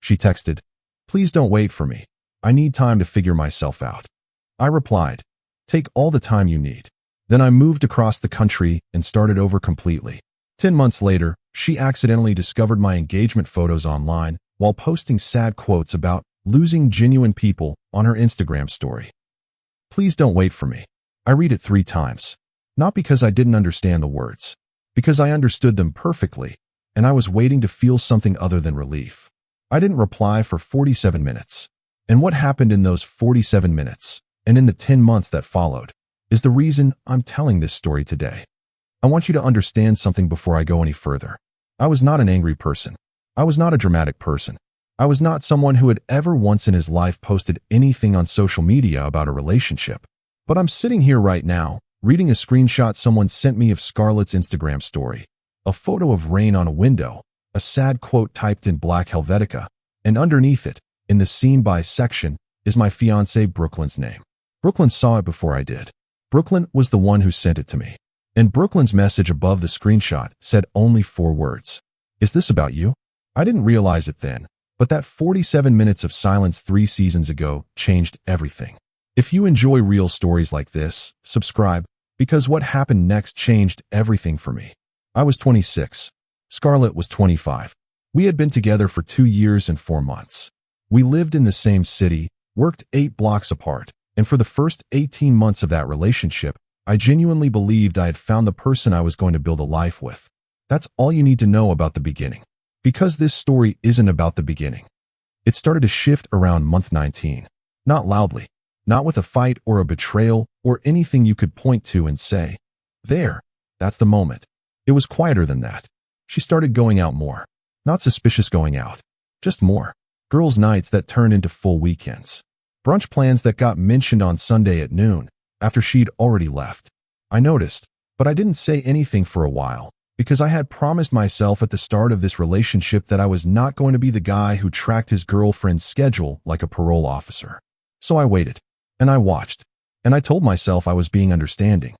She texted, "Please don't wait for me. I need time to figure myself out." I replied, "Take all the time you need." Then I moved across the country and started over completely. 10 months later, she accidentally discovered my engagement photos online while posting sad quotes about losing genuine people on her Instagram story. Please don't wait for me. I read it 3 times. Not because I didn't understand the words, because I understood them perfectly, and I was waiting to feel something other than relief. I didn't reply for 47 minutes. And what happened in those 47 minutes, and in the 10 months that followed, is the reason I'm telling this story today. I want you to understand something before I go any further. I was not an angry person. I was not a dramatic person. I was not someone who had ever once in his life posted anything on social media about a relationship. But I'm sitting here right now, reading a screenshot someone sent me of Scarlett's Instagram story, a photo of rain on a window, a sad quote typed in black Helvetica, and underneath it, in the seen by section, is my fiancée Brooklyn's name. Brooklyn saw it before I did. Brooklyn was the one who sent it to me. And Brooklyn's message above the screenshot said only 4 words. "Is this about you?" I didn't realize it then, but that 47 minutes of silence 3 seasons ago changed everything. If you enjoy real stories like this, subscribe, because what happened next changed everything for me. I was 26. Scarlett was 25. We had been together for 2 years and 4 months. We lived in the same city, worked 8 blocks apart, and for the first 18 months of that relationship, I genuinely believed I had found the person I was going to build a life with. That's all you need to know about the beginning. Because this story isn't about the beginning. It started to shift around month 19. Not loudly. Not with a fight or a betrayal or anything you could point to and say, "There, that's the moment." It was quieter than that. She started going out more. Not suspicious going out. Just more. Girls' nights that turned into full weekends. Brunch plans that got mentioned on Sunday at noon, after she'd already left. I noticed, but I didn't say anything for a while, because I had promised myself at the start of this relationship that I was not going to be the guy who tracked his girlfriend's schedule like a parole officer. So I waited. And I watched, and I told myself I was being understanding.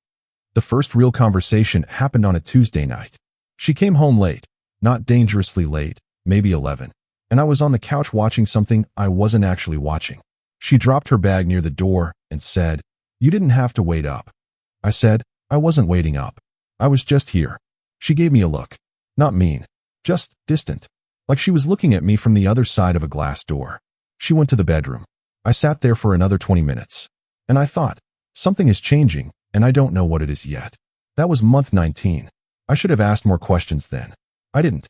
The first real conversation happened on a Tuesday night. She came home late, not dangerously late, maybe 11, and I was on the couch watching something I wasn't actually watching. She dropped her bag near the door and said, "You didn't have to wait up." I said, "I wasn't waiting up. I was just here." She gave me a look. Not mean, just distant, like she was looking at me from the other side of a glass door. She went to the bedroom. I sat there for another 20 minutes, and I thought, something is changing, and I don't know what it is yet. That was month 19. I should have asked more questions then. I didn't.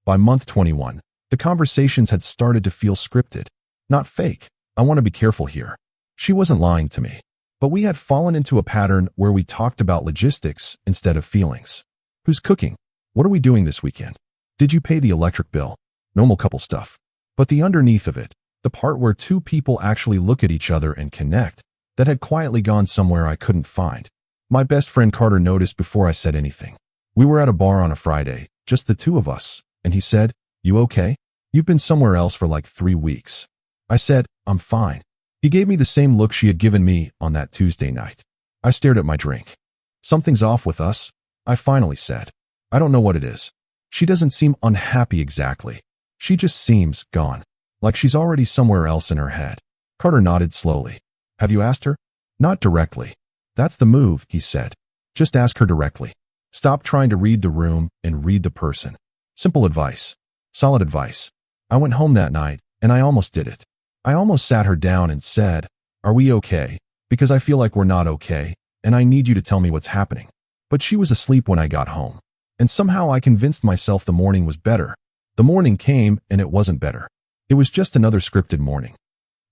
By month 21, the conversations had started to feel scripted. Not fake. I want to be careful here. She wasn't lying to me. But we had fallen into a pattern where we talked about logistics instead of feelings. Who's cooking? What are we doing this weekend? Did you pay the electric bill? Normal couple stuff. But the underneath of it, the part where 2 people actually look at each other and connect, that had quietly gone somewhere I couldn't find. My best friend Carter noticed before I said anything. We were at a bar on a Friday, just the 2 of us, and he said, "You okay? You've been somewhere else for like 3 weeks." I said, "I'm fine." He gave me the same look she had given me on that Tuesday night. I stared at my drink. "Something's off with us," I finally said. "I don't know what it is." She doesn't seem unhappy exactly. She just seems gone. Like she's already somewhere else in her head. Carter nodded slowly. "Have you asked her?" "Not directly." "That's the move," he said. "Just ask her directly. Stop trying to read the room and read the person." Simple advice. Solid advice. I went home that night, and I almost did it. I almost sat her down and said, "Are we okay? Because I feel like we're not okay, and I need you to tell me what's happening." But she was asleep when I got home. And somehow I convinced myself the morning was better. The morning came, and it wasn't better. It was just another scripted morning.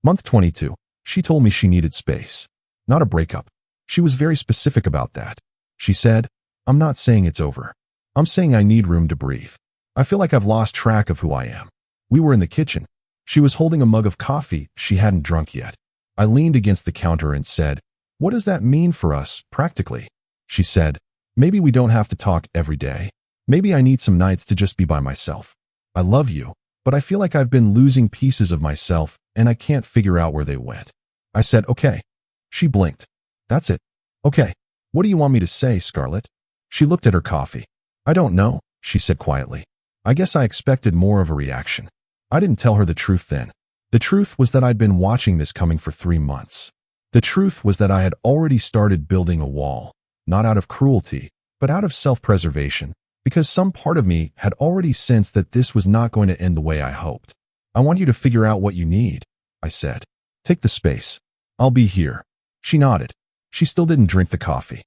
Month 22. She told me she needed space. Not a breakup. She was very specific about that. She said, "I'm not saying it's over. I'm saying I need room to breathe. I feel like I've lost track of who I am." We were in the kitchen. She was holding a mug of coffee she hadn't drunk yet. I leaned against the counter and said, "What does that mean for us, practically?" She said, "Maybe we don't have to talk every day. Maybe I need some nights to just be by myself. I love you, but I feel like I've been losing pieces of myself and I can't figure out where they went." I said, "Okay." She blinked. "That's it." "Okay. What do you want me to say, Scarlett?" She looked at her coffee. "I don't know," she said quietly. I guess I expected more of a reaction. I didn't tell her the truth then. The truth was that I'd been watching this coming for 3 months. The truth was that I had already started building a wall, not out of cruelty, but out of self-preservation, because some part of me had already sensed that this was not going to end the way I hoped. I want you to figure out what you need, I said. Take the space. I'll be here. She nodded. She still didn't drink the coffee.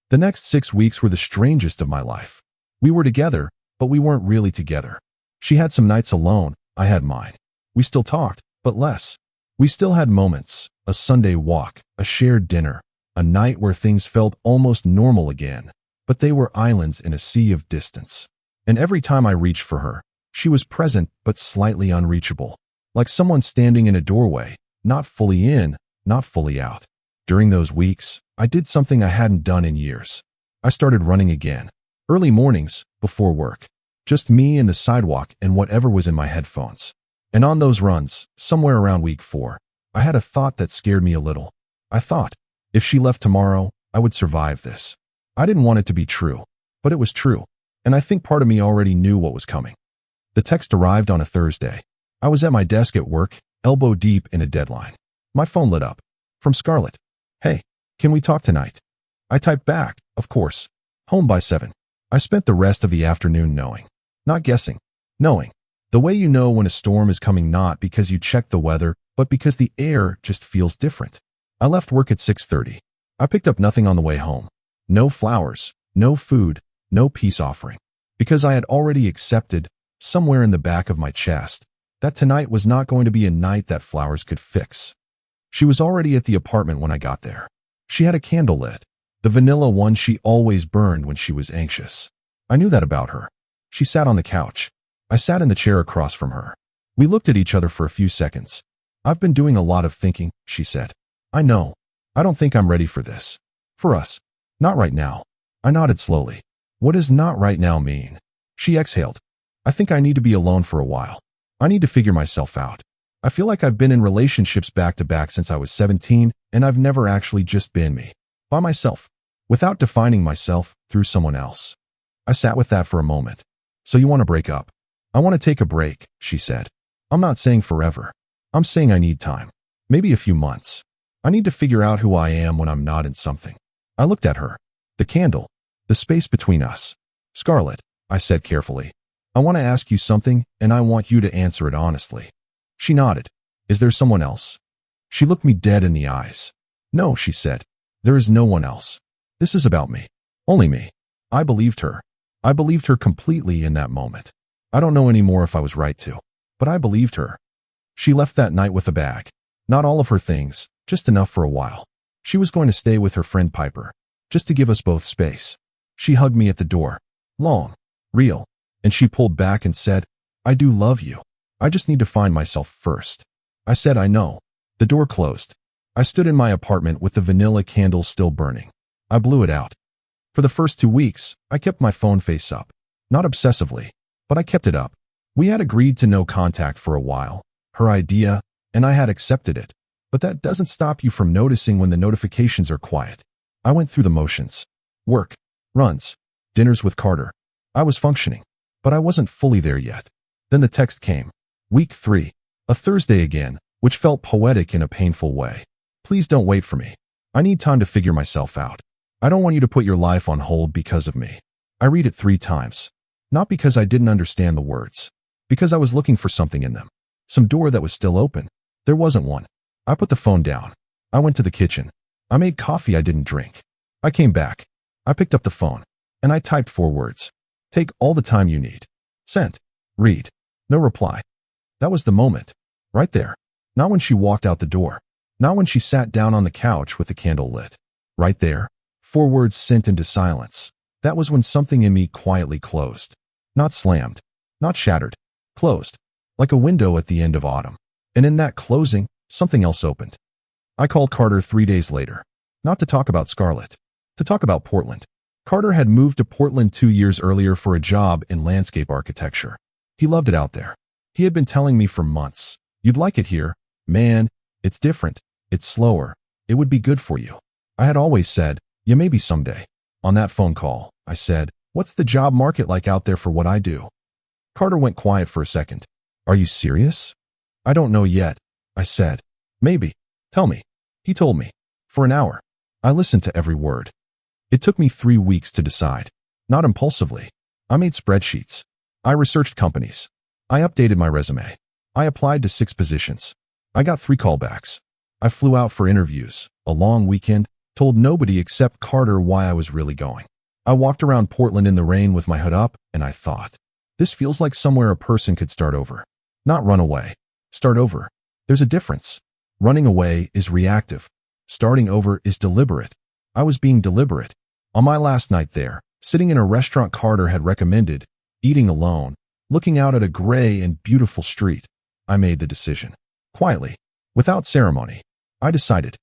The next 6 weeks were the strangest of my life. We were together, but we weren't really together. She had some nights alone, I had mine. We still talked, but less. We still had moments, a Sunday walk, a shared dinner, a night where things felt almost normal again, but they were islands in a sea of distance. And every time I reached for her, she was present but slightly unreachable, like someone standing in a doorway, not fully in, not fully out. During those weeks, I did something I hadn't done in years. I started running again. Early mornings, before work. Just me and the sidewalk and whatever was in my headphones. And on those runs, somewhere around week 4, I had a thought that scared me a little. I thought, if she left tomorrow, I would survive this. I didn't want it to be true, but it was true. And I think part of me already knew what was coming. The text arrived on a Thursday. I was at my desk at work, elbow deep in a deadline. My phone lit up. From Scarlett. Hey, can we talk tonight? I typed back, of course. Home by 7. I spent the rest of the afternoon knowing. Not guessing. Knowing. The way you know when a storm is coming, not because you check the weather, but because the air just feels different. I left work at 6:30. I picked up nothing on the way home. No flowers, no food, no peace offering. Because I had already accepted, somewhere in the back of my chest, that tonight was not going to be a night that flowers could fix. She was already at the apartment when I got there. She had a candle lit, the vanilla one she always burned when she was anxious. I knew that about her. She sat on the couch. I sat in the chair across from her. We looked at each other for a few seconds. I've been doing a lot of thinking, she said. I know. I don't think I'm ready for this. For us. Not right now. I nodded slowly. What does not right now mean? She exhaled. I think I need to be alone for a while. I need to figure myself out. I feel like I've been in relationships back to back since I was 17, and I've never actually just been me. By myself. Without defining myself through someone else. I sat with that for a moment. So you want to break up? I want to take a break, she said. I'm not saying forever. I'm saying I need time. Maybe a few months. I need to figure out who I am when I'm not in something. I looked at her. The candle. The space between us. Scarlett, I said carefully. I want to ask you something, and I want you to answer it honestly. She nodded. Is there someone else? She looked me dead in the eyes. No, she said. There is no one else. This is about me. Only me. I believed her. I believed her completely in that moment. I don't know anymore if I was right to, but I believed her. She left that night with a bag. Not all of her things, just enough for a while. She was going to stay with her friend Piper, just to give us both space. She hugged me at the door. Long. Real. And she pulled back and said, I do love you. I just need to find myself first. I said I know. The door closed. I stood in my apartment with the vanilla candle still burning. I blew it out. For the first 2 weeks, I kept my phone face up. Not obsessively, but I kept it up. We had agreed to no contact for a while. Her idea, and I had accepted it. But that doesn't stop you from noticing when the notifications are quiet. I went through the motions. Work. Runs. Dinners with Carter. I was functioning. But I wasn't fully there yet. Then the text came. Week 3. A Thursday again, which felt poetic in a painful way. Please don't wait for me. I need time to figure myself out. I don't want you to put your life on hold because of me. I read it 3 times. Not because I didn't understand the words. Because I was looking for something in them. Some door that was still open. There wasn't one. I put the phone down. I went to the kitchen. I made coffee I didn't drink. I came back. I picked up the phone. And I typed 4 words. Take all the time you need. Sent. Read. No reply. That was the moment. Right there. Not when she walked out the door. Not when she sat down on the couch with the candle lit. Right there. 4 words sent into silence. That was when something in me quietly closed. Not slammed. Not shattered. Closed. Like a window at the end of autumn. And in that closing, something else opened. I called Carter 3 days later. Not to talk about Scarlett. To talk about Portland. Carter had moved to Portland 2 years earlier for a job in landscape architecture. He loved it out there. He had been telling me for months, you'd like it here. Man, it's different. It's slower. It would be good for you. I had always said, yeah, maybe someday. On that phone call, I said, what's the job market like out there for what I do? Carter went quiet for a second. Are you serious? I don't know yet, I said. Maybe. Tell me. He told me. For an hour. I listened to every word. It took me 3 weeks to decide. Not impulsively. I made spreadsheets. I researched companies. I updated my resume. I applied to 6 positions. I got 3 callbacks. I flew out for interviews, a long weekend, told nobody except Carter why I was really going. I walked around Portland in the rain with my hood up, and I thought, this feels like somewhere a person could start over. Not run away. Start over. There's a difference. Running away is reactive. Starting over is deliberate. I was being deliberate. On my last night there, sitting in a restaurant Carter had recommended, eating alone, looking out at a gray and beautiful street, I made the decision. Quietly, without ceremony, I decided.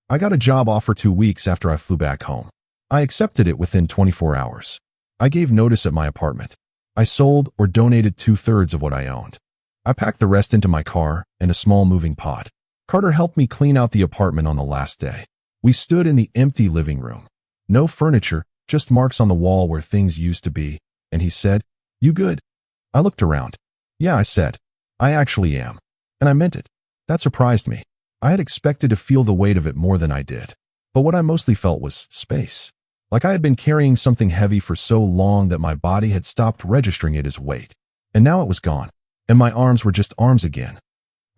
I got a job offer 2 weeks after I flew back home. I accepted it within 24 hours. I gave notice at my apartment. I sold or donated 2/3 of what I owned. I packed the rest into my car and a small moving pod. Carter helped me clean out the apartment on the last day. We stood in the empty living room. No furniture, just marks on the wall where things used to be, and he said, "You good?" I looked around. "Yeah," I said. "I actually am." And I meant it. That surprised me. I had expected to feel the weight of it more than I did. But what I mostly felt was space. Like I had been carrying something heavy for so long that my body had stopped registering it as weight. And now it was gone. And my arms were just arms again.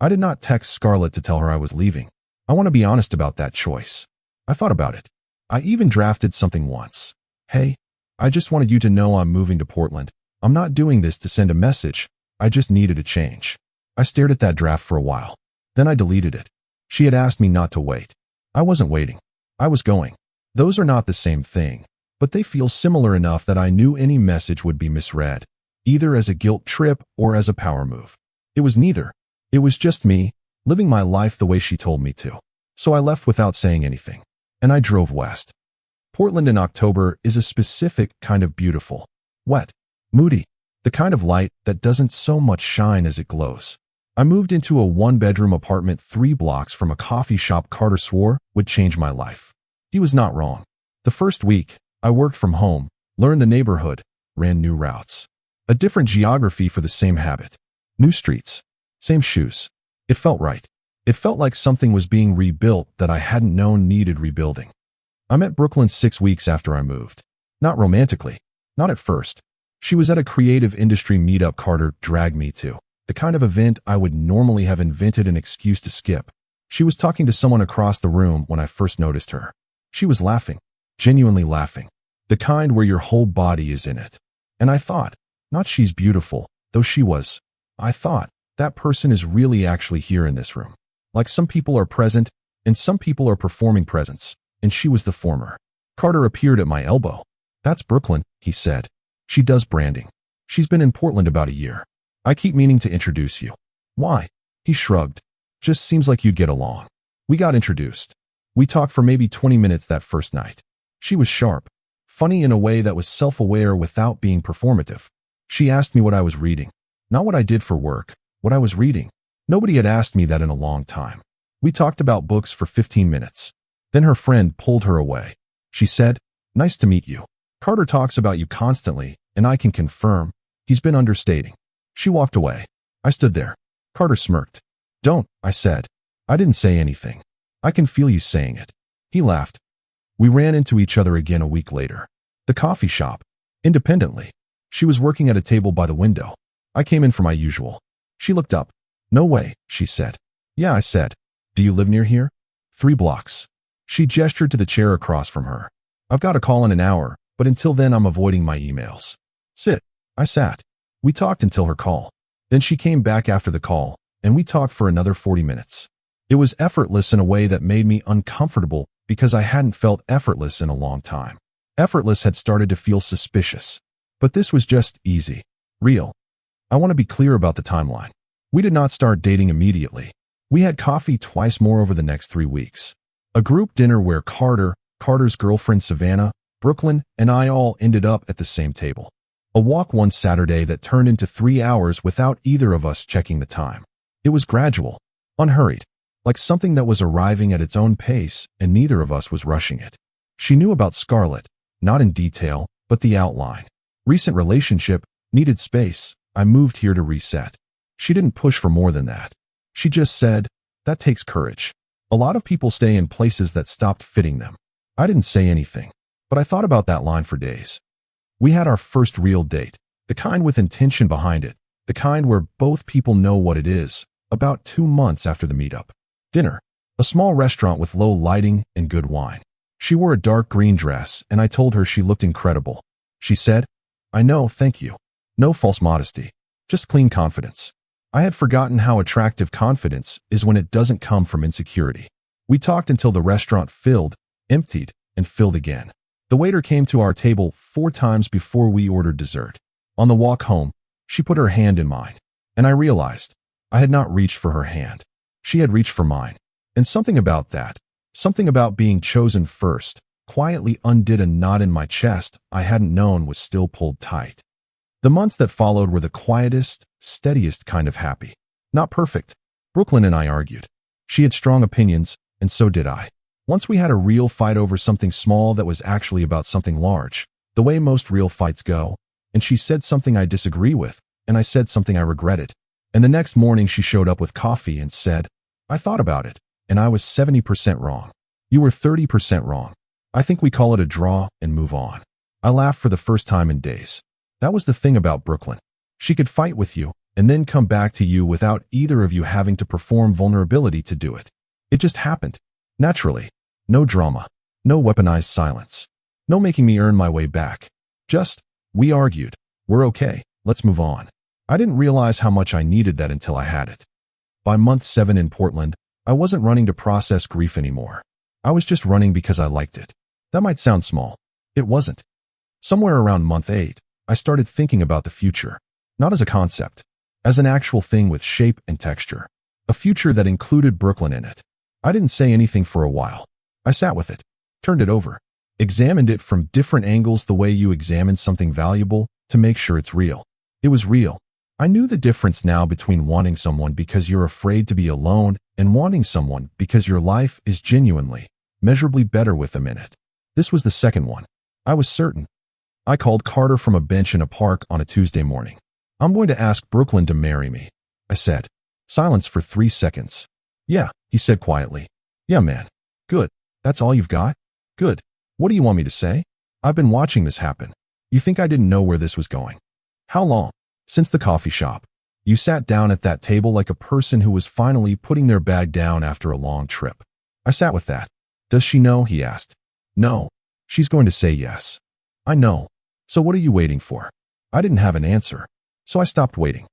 I did not text Scarlett to tell her I was leaving. I want to be honest about that choice. I thought about it. I even drafted something once. "Hey, I just wanted you to know I'm moving to Portland. I'm not doing this to send a message. I just needed a change." I stared at that draft for a while. Then I deleted it. She had asked me not to wait. I wasn't waiting. I was going. Those are not the same thing, but they feel similar enough that I knew any message would be misread, either as a guilt trip or as a power move. It was neither. It was just me, living my life the way she told me to. So I left without saying anything. And I drove west. Portland in October is a specific kind of beautiful. Wet. Moody. The kind of light that doesn't so much shine as it glows. I moved into a 1-bedroom apartment 3 blocks from a coffee shop Carter swore would change my life. He was not wrong. The first week, I worked from home, learned the neighborhood, ran new routes. A different geography for the same habit. New streets. Same shoes. It felt right. It felt like something was being rebuilt that I hadn't known needed rebuilding. I met Brooklyn 6 weeks after I moved. Not romantically. Not at first. She was at a creative industry meetup Carter dragged me to. The kind of event I would normally have invented an excuse to skip. She was talking to someone across the room when I first noticed her. She was laughing. Genuinely laughing. The kind where your whole body is in it. And I thought, not she's beautiful, though she was. I thought, that person is really actually here in this room. Like some people are present, and some people are performing presence, and she was the former. Carter appeared at my elbow. "That's Brooklyn," he said. "She does branding. She's been in Portland about a year. I keep meaning to introduce you." "Why?" He shrugged. "Just seems like you'd get along." We got introduced. We talked for maybe 20 minutes that first night. She was sharp. Funny in a way that was self-aware without being performative. She asked me what I was reading. Not what I did for work, what I was reading. Nobody had asked me that in a long time. We talked about books for 15 minutes. Then her friend pulled her away. She said, "Nice to meet you. Carter talks about you constantly, and I can confirm, he's been understating." She walked away. I stood there. Carter smirked. "Don't," I said. I didn't say anything. "I can feel you saying it." He laughed. We ran into each other again a week later. The coffee shop. Independently. She was working at a table by the window. I came in for my usual. She looked up. "No way," she said. "Yeah," I said. "Do you live near here?" 3 blocks. She gestured to the chair across from her. "I've got a call in an hour, but until then I'm avoiding my emails." "Sit." I sat. We talked until her call. Then she came back after the call, and we talked for another 40 minutes. It was effortless in a way that made me uncomfortable because I hadn't felt effortless in a long time. Effortless had started to feel suspicious. But this was just easy. Real. I want to be clear about the timeline. We did not start dating immediately. We had coffee twice more over the next 3 weeks. A group dinner where Carter's girlfriend Savannah, Brooklyn, and I all ended up at the same table. A walk one Saturday that turned into 3 hours without either of us checking the time. It was gradual, unhurried, like something that was arriving at its own pace and neither of us was rushing it. She knew about Scarlett, not in detail, but the outline. Recent relationship, needed space, I moved here to reset. She didn't push for more than that. She just said, "That takes courage. A lot of people stay in places that stopped fitting them." I didn't say anything, but I thought about that line for days. We had our first real date, the kind with intention behind it, the kind where both people know what it is, about 2 months after the meetup. Dinner, a small restaurant with low lighting and good wine. She wore a dark green dress, and I told her she looked incredible. She said, "I know, thank you. No false modesty, just clean confidence." I had forgotten how attractive confidence is when it doesn't come from insecurity. We talked until the restaurant filled, emptied, and filled again. The waiter came to our table 4 times before we ordered dessert. On the walk home, she put her hand in mine, and I realized I had not reached for her hand. She had reached for mine. And something about that, something about being chosen first, quietly undid a knot in my chest I hadn't known was still pulled tight. The months that followed were the quietest, steadiest kind of happy. Not perfect. Brooklyn and I argued. She had strong opinions, and so did I. Once we had a real fight over something small that was actually about something large, the way most real fights go, and she said something I disagree with, and I said something I regretted. And the next morning she showed up with coffee and said, "I thought about it, and I was 70% wrong. You were 30% wrong. I think we call it a draw and move on." I laughed for the first time in days. That was the thing about Brooklyn. She could fight with you and then come back to you without either of you having to perform vulnerability to do it. It just happened. Naturally. No drama. No weaponized silence. No making me earn my way back. Just, we argued. We're okay. Let's move on. I didn't realize how much I needed that until I had it. By month 7 in Portland, I wasn't running to process grief anymore. I was just running because I liked it. That might sound small. It wasn't. Somewhere around month 8, I started thinking about the future. Not as a concept. As an actual thing with shape and texture. A future that included Brooklyn in it. I didn't say anything for a while. I sat with it. Turned it over. Examined it from different angles the way you examine something valuable to make sure it's real. It was real. I knew the difference now between wanting someone because you're afraid to be alone and wanting someone because your life is genuinely, measurably better with them in it. This was the second one. I was certain. I called Carter from a bench in a park on a Tuesday morning. "I'm going to ask Brooklyn to marry me," I said. Silence for 3 seconds. "Yeah," he said quietly. "Yeah, man. Good. That's all you've got? Good. What do you want me to say? I've been watching this happen. You think I didn't know where this was going? How long? Since the coffee shop. You sat down at that table like a person who was finally putting their bag down after a long trip." I sat with that. "Does she know?" he asked. "No. She's going to say yes." "I know. So what are you waiting for?" I didn't have an answer, so I stopped waiting.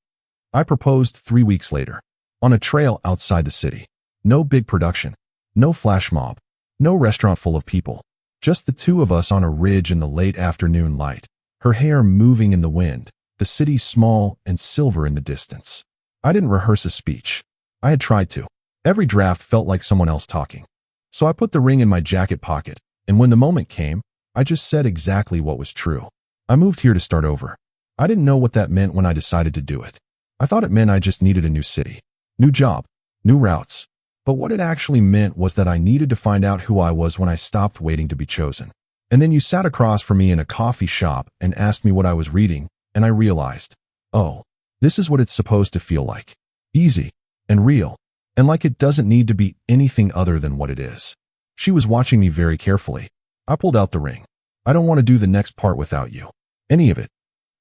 I proposed 3 weeks later. On a trail outside the city. No big production. No flash mob. No restaurant full of people. Just the 2 of us on a ridge in the late afternoon light. Her hair moving in the wind. The city small and silver in the distance. I didn't rehearse a speech. I had tried to. Every draft felt like someone else talking. So I put the ring in my jacket pocket, and when the moment came, I just said exactly what was true. I moved here to start over. I didn't know what that meant when I decided to do it. I thought it meant I just needed a new city, new job, new routes. But what it actually meant was that I needed to find out who I was when I stopped waiting to be chosen. And then you sat across from me in a coffee shop and asked me what I was reading, and I realized, oh, this is what it's supposed to feel like. Easy and real, and like it doesn't need to be anything other than what it is. She was watching me very carefully. I pulled out the ring. "I don't want to do the next part without you. Any of it."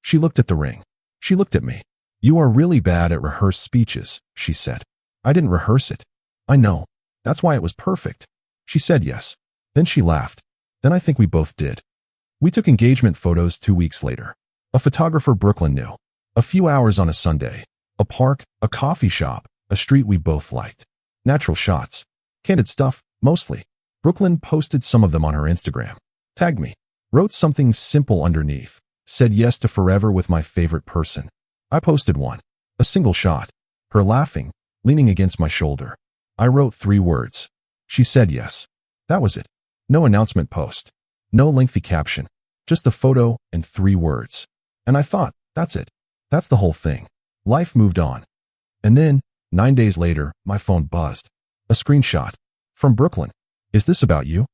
She looked at the ring. She looked at me. "You are really bad at rehearsed speeches," she said. "I didn't rehearse it." "I know. That's why it was perfect." She said yes. Then she laughed. Then I think we both did. We took engagement photos 2 weeks later. A photographer Brooklyn knew. A few hours on a Sunday. A park, a coffee shop, a street we both liked. Natural shots. Candid stuff, mostly. Brooklyn posted some of them on her Instagram. Tagged me. Wrote something simple underneath. Said yes to forever with my favorite person. I posted one. A single shot. Her laughing, leaning against my shoulder. I wrote 3 words. She said yes. That was it. No announcement post. No lengthy caption. Just a photo and 3 words. And I thought, that's it. That's the whole thing. Life moved on. And then, 9 days later, my phone buzzed. A screenshot. From Brooklyn. "Is this about you?"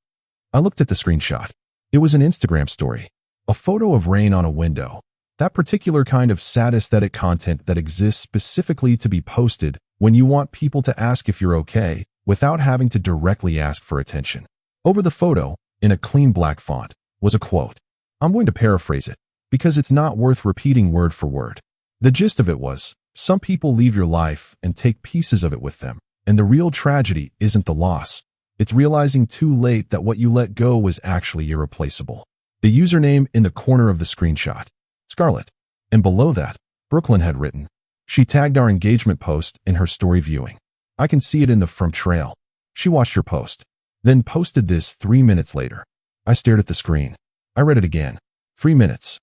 I looked at the screenshot. It was an Instagram story. A photo of rain on a window. That particular kind of sad aesthetic content that exists specifically to be posted when you want people to ask if you're okay without having to directly ask for attention. Over the photo, in a clean black font, was a quote. I'm going to paraphrase it, because it's not worth repeating word for word. The gist of it was, some people leave your life and take pieces of it with them, and the real tragedy isn't the loss. It's realizing too late that what you let go was actually irreplaceable. The username in the corner of the screenshot, Scarlett. And below that, Brooklyn had written. She tagged our engagement post in her story viewing. I can see it in the from trail. She watched your post, then posted this 3 minutes later. I stared at the screen. I read it again. 3 minutes.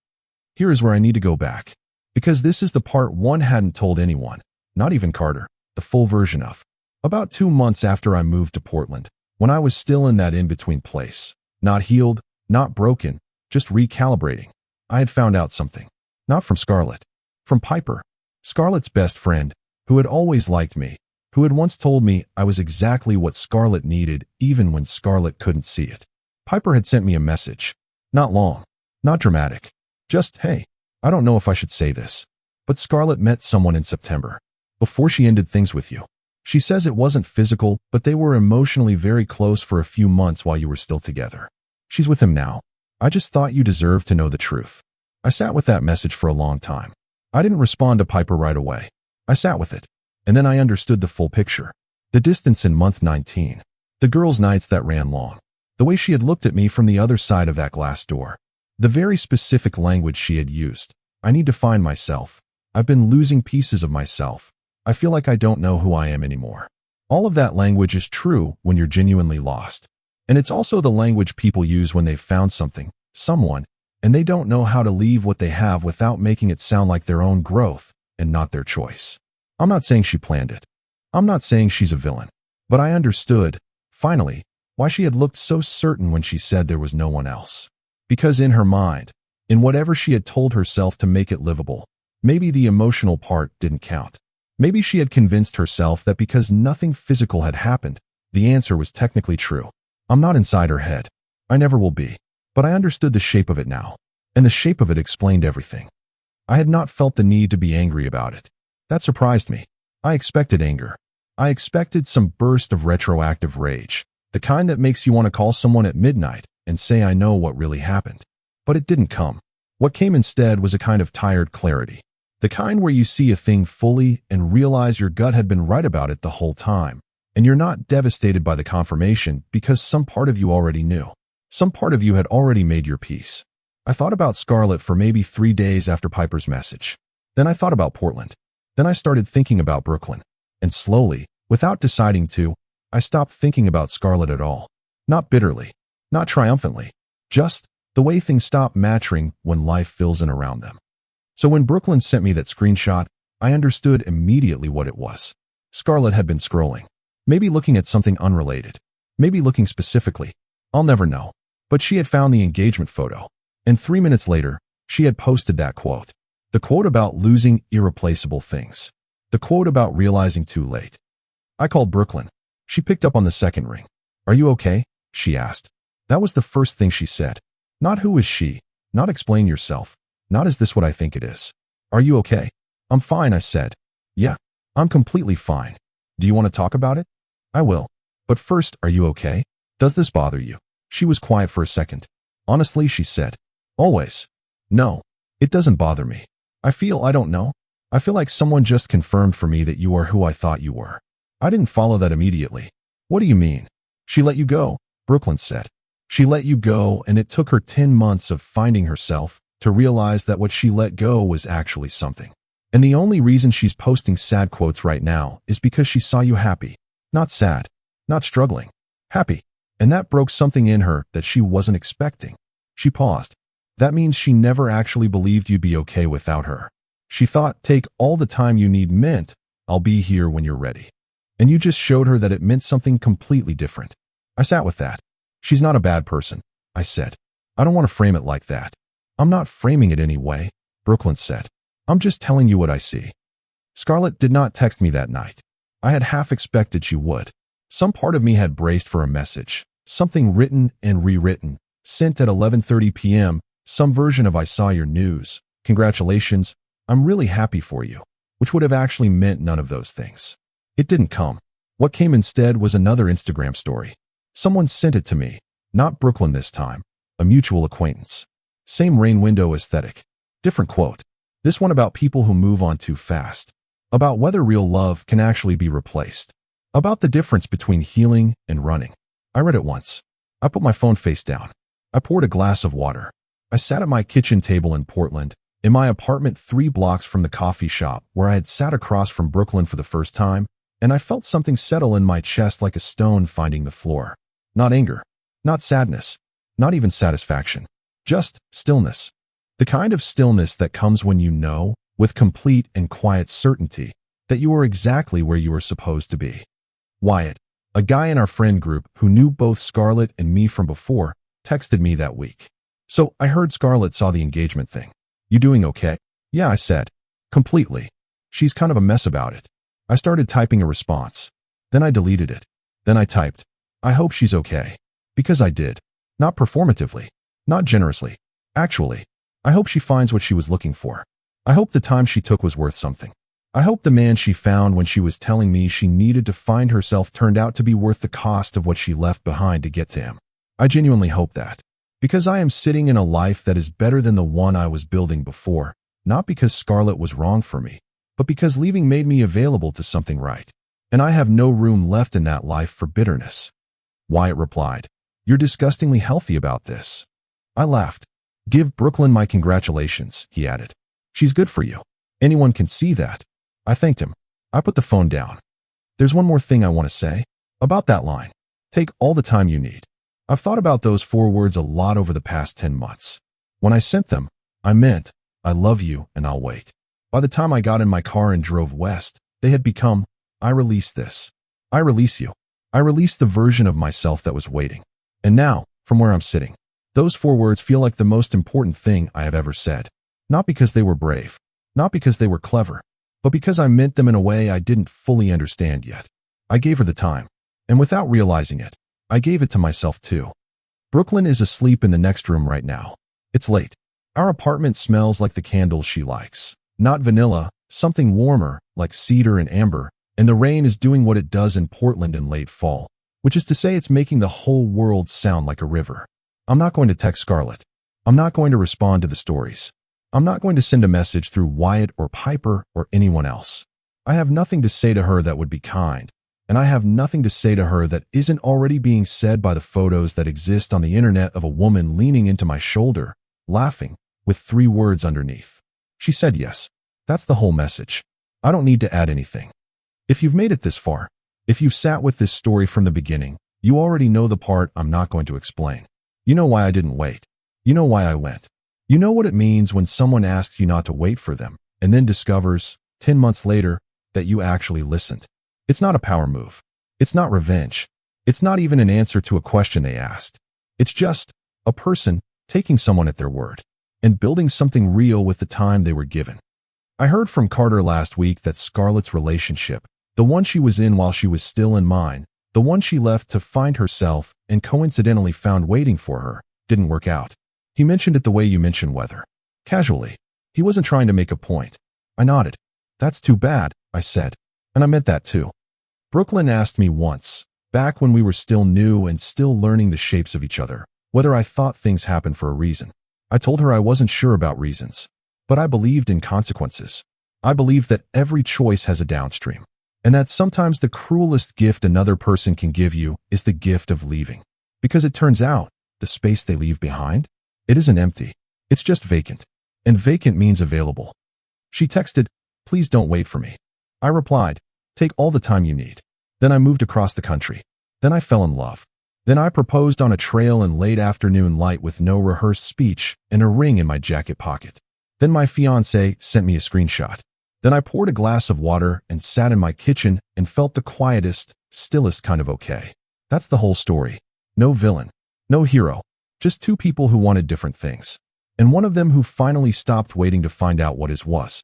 Here is where I need to go back. Because this is the part one hadn't told anyone, not even Carter, the full version of. About 2 months after I moved to Portland, when I was still in that in-between place, not healed, not broken, just recalibrating, I had found out something. Not from Scarlett. From Piper, Scarlett's best friend, who had always liked me, who had once told me I was exactly what Scarlett needed even when Scarlett couldn't see it. Piper had sent me a message. Not long, not dramatic. Just, hey, I don't know if I should say this, but Scarlett met someone in September, before she ended things with you. She says it wasn't physical, but they were emotionally very close for a few months while you were still together. She's with him now. I just thought you deserved to know the truth. I sat with that message for a long time. I didn't respond to Piper right away. I sat with it, and then I understood the full picture. The distance in month 19. The girls' nights that ran long. The way she had looked at me from the other side of that glass door. The very specific language she had used. I need to find myself. I've been losing pieces of myself. I feel like I don't know who I am anymore. All of that language is true when you're genuinely lost. And it's also the language people use when they've found something, someone, and they don't know how to leave what they have without making it sound like their own growth and not their choice. I'm not saying she planned it. I'm not saying she's a villain. But I understood, finally, why she had looked so certain when she said there was no one else. Because in her mind, in whatever she had told herself to make it livable, maybe the emotional part didn't count. Maybe she had convinced herself that because nothing physical had happened, the answer was technically true. I'm not inside her head. I never will be. But I understood the shape of it now, and the shape of it explained everything. I had not felt the need to be angry about it. That surprised me. I expected anger. I expected some burst of retroactive rage, the kind that makes you want to call someone at midnight and say I know what really happened. But it didn't come. What came instead was a kind of tired clarity. The kind where you see a thing fully and realize your gut had been right about it the whole time, and you're not devastated by the confirmation because some part of you already knew. Some part of you had already made your peace. I thought about Scarlett for maybe 3 days after Piper's message. Then I thought about Portland. Then I started thinking about Brooklyn. And slowly, without deciding to, I stopped thinking about Scarlett at all. Not bitterly. Not triumphantly. Just the way things stop matching when life fills in around them. So when Brooklyn sent me that screenshot, I understood immediately what it was. Scarlett had been scrolling. Maybe looking at something unrelated. Maybe looking specifically. I'll never know. But she had found the engagement photo. And 3 minutes later, she had posted that quote. The quote about losing irreplaceable things. The quote about realizing too late. I called Brooklyn. She picked up on the second ring. Are you okay? She asked. That was the first thing she said. Not who is she. Not explain yourself. Not is this what I think it is. Are you okay? I'm fine, I said. Yeah, I'm completely fine. Do you want to talk about it? I will. But first, are you okay? Does this bother you? She was quiet for a second. Honestly, she said. Always. No, it doesn't bother me. I don't know. I feel like someone just confirmed for me that you are who I thought you were. I didn't follow that immediately. What do you mean? She let you go, Brooklyn said. She let you go, and it took her 10 months of finding herself to realize that what she let go was actually something. And the only reason she's posting sad quotes right now is because she saw you happy. Not sad. Not struggling. Happy. And that broke something in her that she wasn't expecting. She paused. That means she never actually believed you'd be okay without her. She thought, take all the time you need meant, I'll be here when you're ready. And you just showed her that it meant something completely different. I sat with that. She's not a bad person, I said. I don't want to frame it like that. I'm not framing it anyway, Brooklyn said. I'm just telling you what I see. Scarlett did not text me that night. I had half expected she would. Some part of me had braced for a message. Something written and rewritten, sent at 11:30 p.m., some version of I saw your news. congratulations, I'm really happy for you, which would have actually meant none of those things. It didn't come. What came instead was another Instagram story. Someone sent it to me, not Brooklyn this time, a mutual acquaintance. Same rain window aesthetic. Different quote. This one about people who move on too fast. About whether real love can actually be replaced. About the difference between healing and running. I read it once. I put my phone face down. I poured a glass of water. I sat at my kitchen table in Portland, in my apartment 3 blocks from the coffee shop where I had sat across from Brooklyn for the first time, and I felt something settle in my chest like a stone finding the floor. Not anger. Not sadness. Not even satisfaction. Just stillness. The kind of stillness that comes when you know, with complete and quiet certainty, that you are exactly where you are supposed to be. Wyatt, a guy in our friend group who knew both Scarlett and me from before, texted me that week. So I heard Scarlett saw the engagement thing. You doing okay? Yeah, I said. Completely. She's kind of a mess about it. I started typing a response. Then I deleted it. Then I typed, I hope she's okay. Because I did. Not performatively. Not generously. Actually. I hope she finds what she was looking for. I hope the time she took was worth something. I hope the man she found when she was telling me she needed to find herself turned out to be worth the cost of what she left behind to get to him. I genuinely hope that. Because I am sitting in a life that is better than the one I was building before, not because Scarlett was wrong for me, but because leaving made me available to something right. And I have no room left in that life for bitterness. Wyatt replied, You're disgustingly healthy about this. I laughed. Give Brooklyn my congratulations, he added. She's good for you. Anyone can see that. I thanked him. I put the phone down. There's one more thing I want to say. About that line. Take all the time you need. I've thought about those 4 words a lot over the past 10 months. When I sent them, I meant, I love you and I'll wait. By the time I got in my car and drove west, they had become, I release this. I release you. I release the version of myself that was waiting. And now, from where I'm sitting, those 4 words feel like the most important thing I have ever said. Not because they were brave. Not because they were clever. But because I meant them in a way I didn't fully understand yet. I gave her the time. And without realizing it, I gave it to myself too. Brooklyn is asleep in the next room right now. It's late. Our apartment smells like the candles she likes. Not vanilla, something warmer, like cedar and amber, and the rain is doing what it does in Portland in late fall, which is to say it's making the whole world sound like a river. I'm not going to text Scarlett. I'm not going to respond to the stories. I'm not going to send a message through Wyatt or Piper or anyone else. I have nothing to say to her that would be kind, and I have nothing to say to her that isn't already being said by the photos that exist on the internet of a woman leaning into my shoulder, laughing, with 3 words underneath. She said yes. That's the whole message. I don't need to add anything. If you've made it this far, if you've sat with this story from the beginning, you already know the part I'm not going to explain. You know why I didn't wait. You know why I went. You know what it means when someone asks you not to wait for them, and then discovers, 10 months later, that you actually listened. It's not a power move. It's not revenge. It's not even an answer to a question they asked. It's just a person taking someone at their word and building something real with the time they were given. I heard from Carter last week that Scarlett's relationship, the one she was in while she was still in mine, the one she left to find herself and coincidentally found waiting for her, didn't work out. He mentioned it the way you mention weather. Casually. He wasn't trying to make a point. I nodded. That's too bad, I said. And I meant that too. Brooklyn asked me once, back when we were still new and still learning the shapes of each other, whether I thought things happened for a reason. I told her I wasn't sure about reasons, but I believed in consequences. I believed that every choice has a downstream, and that sometimes the cruelest gift another person can give you is the gift of leaving. Because it turns out, the space they leave behind, it isn't empty. It's just vacant. And vacant means available. She texted, Please don't wait for me. I replied, Take all the time you need. Then I moved across the country. Then I fell in love. Then I proposed on a trail in late afternoon light with no rehearsed speech and a ring in my jacket pocket. Then my fiancé sent me a screenshot. Then I poured a glass of water and sat in my kitchen and felt the quietest, stillest kind of okay. That's the whole story. No villain. No hero. Just 2 people who wanted different things. And one of them who finally stopped waiting to find out what his was.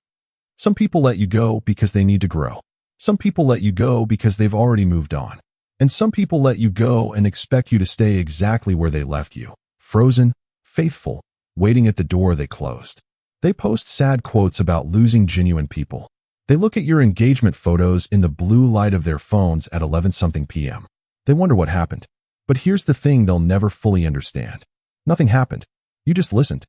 Some people let you go because they need to grow. Some people let you go because they've already moved on. And some people let you go and expect you to stay exactly where they left you, frozen, faithful, waiting at the door they closed. They post sad quotes about losing genuine people. They look at your engagement photos in the blue light of their phones at 11-something p.m. They wonder what happened. But here's the thing they'll never fully understand. Nothing happened. You just listened.